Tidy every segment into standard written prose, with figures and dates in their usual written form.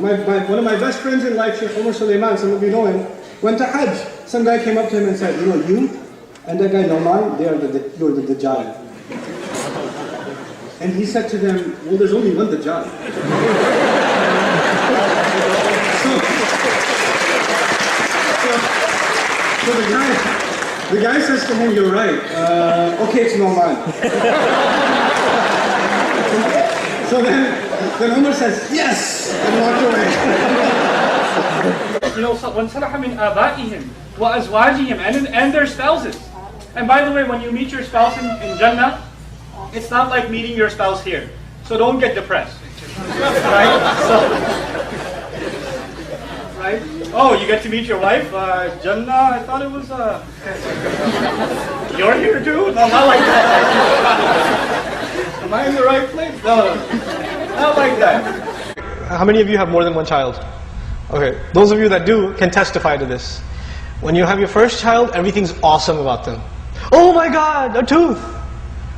One of my best friends in life, Sheikh Umar Sulaiman, some of you know him, went to Hajj. Some guy came up to him and said, you and that guy Nouman, you're the Dajjal. And he said to them, well, there's only one Dajjal. So the guy says to him, you're right. Okay, it's Nouman. So then Umar says, yes, and walked away. وَانْسَلَحَ مِنْ آبَائِهِمْ وَأَزْوَاجِهِمْ and their spouses. And by the way, when you meet your spouse in Jannah, it's not like meeting your spouse here. So don't get depressed. Right? Right? Oh, you get to meet your wife? Jannah, I thought it was... You're here too? No, not like that. Am I in the right place? No, not like that. How many of you have more than one child? Okay, those of you that do can testify to this. When you have your first child, everything's awesome about them. Oh my God, a tooth!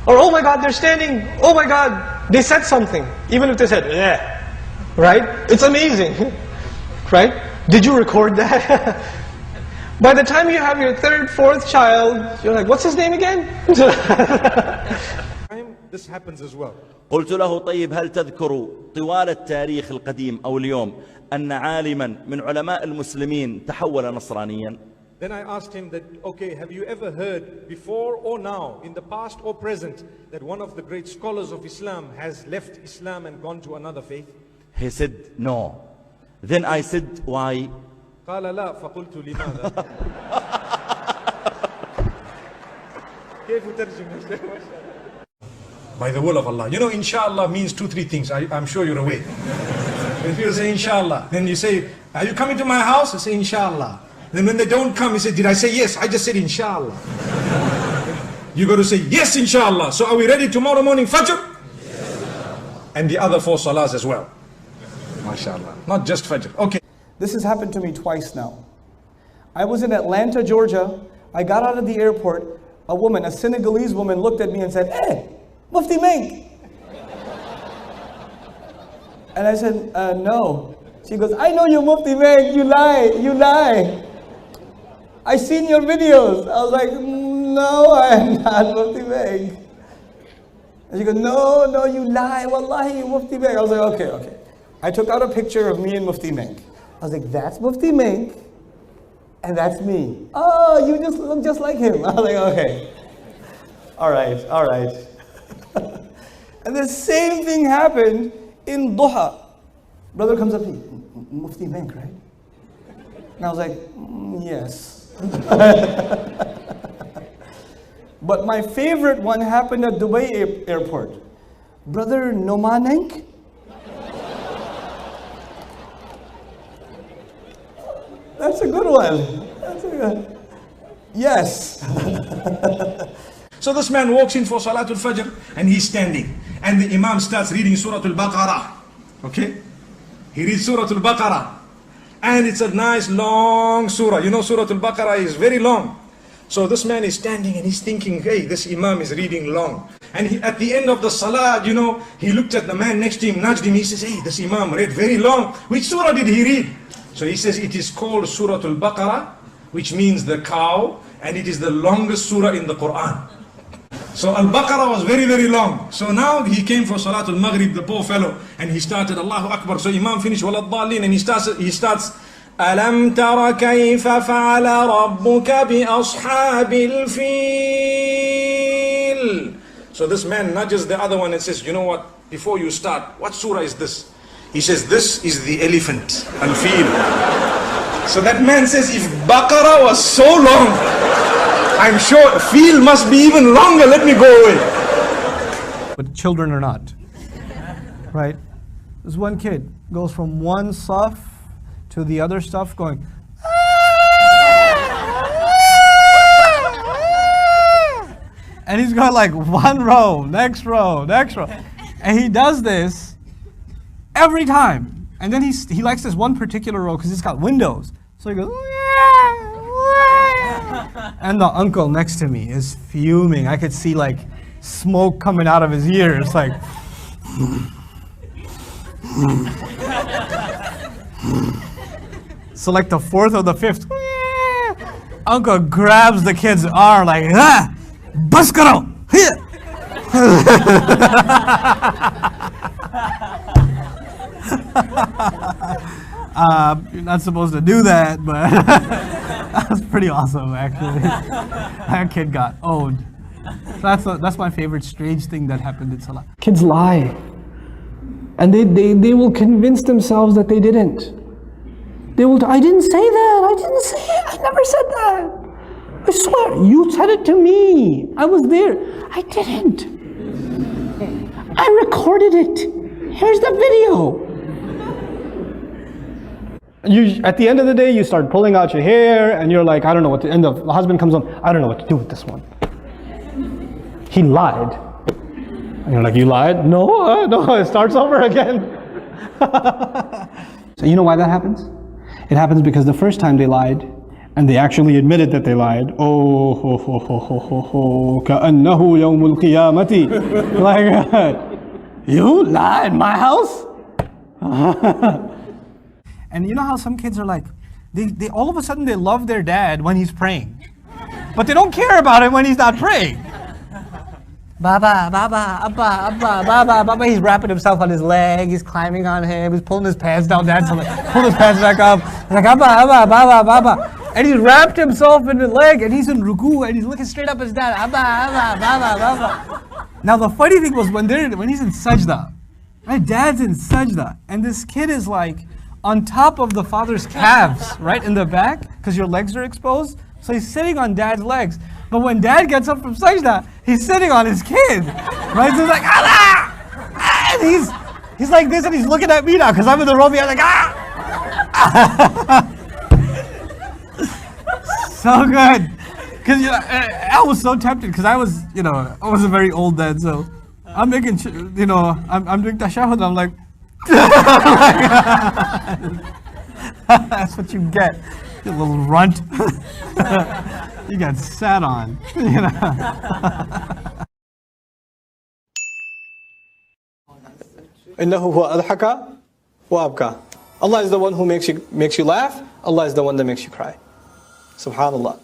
Or oh my God, they're standing. Oh my God, they said something. Even if they said, yeah. Right? It's amazing. Right? Did you record that? By the time you have your third, fourth child, you're like, what's his name again? This happens as well. قلت له طيب هل تذكر طوال التاريخ القديم أو اليوم أن عالما من علماء المسلمين تحول نصرانيا؟ Then I asked him that, okay, have you ever heard before or now, in the past or present, that one of the great scholars of Islam has left Islam and gone to another faith? He said, no. Then I said, why? قال لا فقلت لماذا؟ كيف ترجم؟ By the will of Allah. You know, inshallah means 2-3 things. I'm sure you're aware. If you say inshallah, then you say, are you coming to my house? I say inshallah. Then when they don't come, you say, did I say yes? I just said inshallah. You got to say yes, inshallah. So are we ready tomorrow morning, Fajr? Yes. And the other 4 salahs as well. MashaAllah. Not just Fajr. Okay. This has happened to me twice now. I was in Atlanta, Georgia. I got out of the airport. A Senegalese woman looked at me and said, hey, Mufti Menk. And I said, no. She goes, I know you, Mufti Menk. You lie. I seen your videos. I was like, no, I am not Mufti Menk. And she goes, no, you lie. Wallahi, you Mufti Menk. I was like, okay. I took out a picture of me and Mufti Menk. I was like, that's Mufti Menk, and that's me. Oh, you just look just like him. I was like, okay. All right. And the same thing happened in Duha. Brother comes up to me, Mufti Menk, right? And I was like, yes. But my favorite one happened at Dubai airport. Brother Nouman Ali. That's a good one. Yes. So this man walks in for Salatul Fajr and he's standing. And the Imam starts reading Surah Al-Baqarah. Okay? He reads Surah Al-Baqarah. And it's a nice long surah. You know Surah Al-Baqarah is very long. So this man is standing and he's thinking, hey, this Imam is reading long. And at the end of the Salah, you know, he looked at the man next to him, nudged him. He says, hey, this Imam read very long. Which surah did he read? So he says it is called Surah Al-Baqarah, which means the cow, and it is the longest surah in the Quran. So Al-Baqarah was very, very long. So now he came for Salatul Maghrib, the poor fellow, and he started Allahu Akbar. So Imam finished Waladhalin, and he starts Alam tara kayfa fa'ala rabbuka bi ashabil fil. So this man nudges the other one and says, you know what, before you start, what surah is this? He says, this is the elephant, al-fil. So that man says, if Baqarah was so long, I'm sure fil must be even longer, let me go away. But children are not. Right? This one kid goes from one saf to the other stuff going, and he's got like one row, next row. And he does this every time. And then he likes this one particular row because it's got windows. So he goes, and the uncle next to me is fuming. I could see like smoke coming out of his ears, like. So like the fourth or the fifth, uncle grabs the kid's arm like, bas karo. You're not supposed to do that, but that was pretty awesome actually. That kid got owned. So that's my favorite strange thing that happened in Salah. Kids lie. And they will convince themselves that they didn't. They will, I didn't say that, I didn't say it, I never said that. I swear, you said it to me. I was there. I didn't. I recorded it. Here's the video. At the end of the day, you start pulling out your hair and you're like, I don't know what to, and the husband comes on, I don't know what to do with this one. He lied. And you're like, you lied? No, it starts over again. So you know why that happens? It happens because the first time they lied, and they actually admitted that they lied. Oh, ho, ho, ho, ho, ho, ho, كأنه يوم القيامة. Like, you lied in my house? And you know how some kids are like, they all of a sudden they love their dad when he's praying, but they don't care about him when he's not praying. Baba, Baba, Abba, Abba, Baba, Baba. He's wrapping himself on his leg. He's climbing on him. He's pulling his pants down. Dad's like, pull his pants back up. He's like, Abba, Abba, Baba, Baba. And he's wrapped himself in the leg, and he's in ruku, and he's looking straight up at his dad. Abba, Abba, Baba, Baba. Now the funny thing was when he's in sajda, right? Dad's in sajda, and this kid is like on top of the father's calves, right in the back, because your legs are exposed. So he's sitting on dad's legs. But when dad gets up from sajda, he's sitting on his kid, right? So he's like, Allah! And he's like this, and he's looking at me now, because I'm in the robe, I'm like, ah! So good. Because I was so tempted, because I was a very old dad, so I'm making, I'm doing tashahhud, and I'm like, that's what you get, you little runt. You got sat on, إنه هو أضحك وأبكى. Allah is the one who makes you laugh. Allah is the one that makes you cry. Subhanallah.